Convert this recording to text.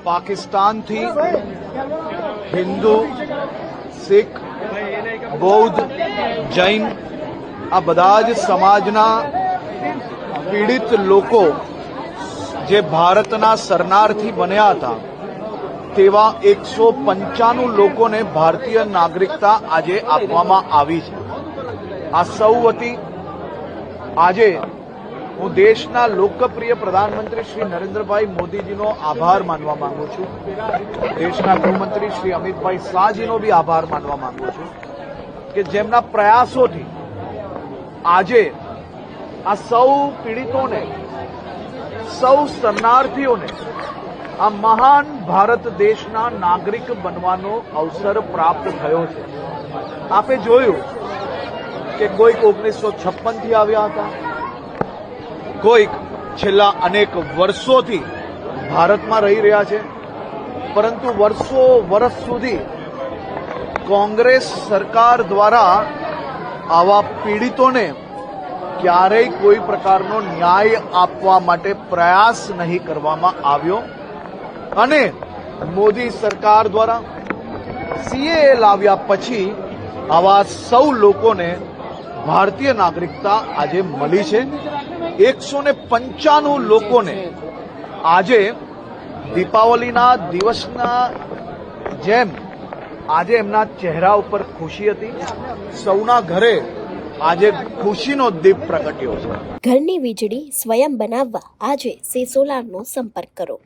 પાકિસ્તાનથી હિન્દુ, શીખ, બૌદ્ધ, જૈન આ બધા જ સમાજના પીડિત લોકો જે ભારતના શરણાર્થી બન્યા હતા તેવા 195 લોકોને ભારતીય નાગરિકતા આજે આપવામાં આવી છે। આ સૌ વતી આજે હું દેશના લોકપ્રિય પ્રધાનમંત્રી શ્રી નરેન્દ્રભાઈ મોદીજીનો આભાર માનવા માંગુ છું। દેશના ગૃહમંત્રી શ્રી અમિતભાઈ શાહજીનો બી આભાર માનવા માંગુ છું કે જેમના પ્રયાસોથી આજે આ સૌ પીડિતોને, સૌ શરણાર્થીઓને આ મહાન ભારત દેશના નાગરિક બનવાનો અવસર પ્રાપ્ત થયો છે। આપે જોયું કે કોઈક 1956થી આવ્યા હતા, કોઈક છેલ્લા અનેક વર્ષોથી ભારતમાં રહી રહ્યા છે, પરંતુ વર્ષ સુધી કોંગ્રેસ સરકાર દ્વારા આવા પીડિતોને ક્યારેય કોઈ પ્રકારનો ન્યાય આપવા માટે પ્રયાસ નહીં કરવામાં આવ્યો અને મોદી સરકાર દ્વારા સીએએ લાવ્યા પછી આવા સૌ લોકોને ભારતીય નાગરિકતા આજે મળી છે। 195 લોકોને આજે દીપાવલીના દિવસના જેમ આજે એમના ચહેરા ઉપર ખુશી હતી। સૌના ઘરે આજે ખુશીનો દીપ પ્રગટ્યો છે। ઘરની વીજળી સ્વયં બનાવવા આજે સે સોલારનો સંપર્ક કરો।